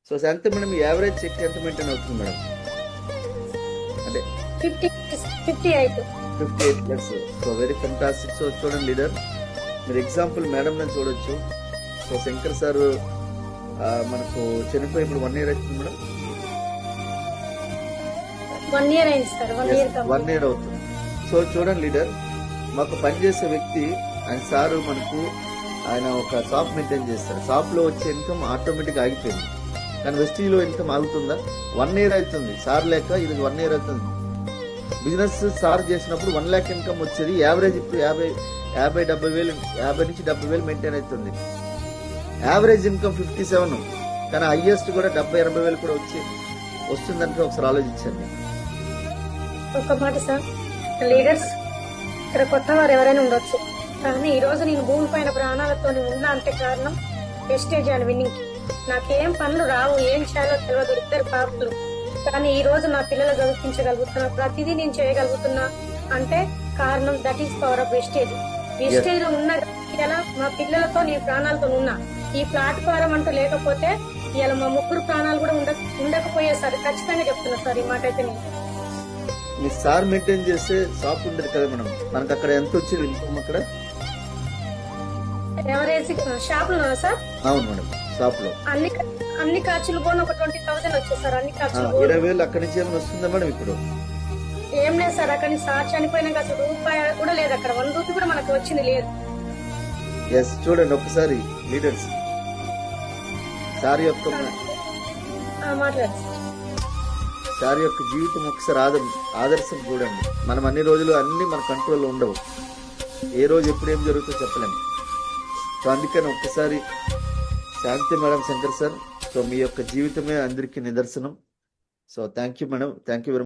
So శాంతి madam average check ఎంత maintain అవుతుంది madam? అంటే 58 plus. So very fantastic. So చూడండి లీడర్, మీరు ఎగ్జాంపుల్ మేడం నేను చూడొచ్చు. సో శంకర్ సార్ మనకు చనిపోయి ఇప్పుడు 1 year అవుతుంది మేడం. 1 year అయింది సార్. 1 year అవుతుంది. సో చూడండి లీడర్, మాకు పనిచేసే వ్యక్తి ఆయన సారు మనకు ఆయన ఒక షాప్ మెయింటైన్ చేస్తారు. షాప్ లో వచ్చే ఇన్కమ్ ఆటోమేటిక్ ఆగిపోయింది. కానీ వెస్టీలో ఇన్కమ్ ఆగుతుందా? 1 year అవుతుంది సార్ లేక, ఇది 1 year అవుతుంది. బిజినెస్ సార్ చేసినప్పుడు 1 lakh ఇన్కమ్ వచ్చేది. యావరేజ్ ఇప్పుడు 50 నుంచి 70,000 మెయింటైన్ అవుతుంది. యావరేజ్ ఇన్కమ్ 57, కానీ హైయెస్ట్ కూడా 70,000-80,000 కూడా వస్తుందంటే ఒకసారి ఆలోచించండి. ఒక మాట సార్, లీడర్స్ ఇక్కడ కొత్త వారు ఎవరైనా ఉండొచ్చు, కానీ ఈ రోజు నేను భూమి పైన ప్రాణాలతో ఉన్నా అంటే కారణం వెస్టేజ్ అండ్ విన్నింగ్. నాకేం పనులు రావు, ఏం చేయాలో తెలియదు, 2 పాపలు. కానీ ఈ రోజు నా పిల్లలు చదివించగలుగుతున్నా, ప్రతిదీ నేను చేయగలుగుతున్నా అంటే కారణం that is power of wastage. Wastage లో ఉన్న ఇలా మా పిల్లలతో నేను ప్రాణాలతో ఉన్నా. ఈ ప్లాట్ఫారం అంటూ లేకపోతే ఇలా మా 3 ప్రాణాలు కూడా ఉండకపోయేసారి. ఖచ్చితంగా చెప్తున్నా సార్ ఈ మాట అయితే. నేను మీ సార్ మెయింటైన్ చేస్తే షాప్ ఉండదు కదా మేడం, మనకు అక్కడ ఎంత వచ్చేది ఇన్కమ్ అక్కడ? ఎవరేసి షాప్ లో సార్? అవును మేడం, షాప్ లో అన్ని ఖర్చులు పోను ఒక 20,000 వచ్చేది సార్. అన్ని ఖర్చులు 20,000 అక్కడి నుంచి ఏమైనా వస్తుందా మేడం ఇప్పుడు? ఏం లేదు సార్, అక్కడ సార్ చనిపోయినాక అసలు రూపాయి కూడా లేదు. అక్కడ 1 రూపీ కూడా మనకు వచ్చింది లేదు. ఎస్, చూడండి ఒకసారి లీడర్స్ సార్ యొక్క మాట్లాడు సార్ యొక్క జీవితం ఒకసారి ఆదర్శం చూడండి. మనం అన్ని రోజులు అన్ని మన కంట్రోల్లో ఉండవు, ఏ రోజు ఎప్పుడు ఏం జరుగుతుందో చెప్పలేము. సో అందుకని ఒక్కసారి శాంతి మేడం, శంకర్ సార్, సో మీ యొక్క జీవితమే అందరికీ నిదర్శనం. So thank you madam, thank you very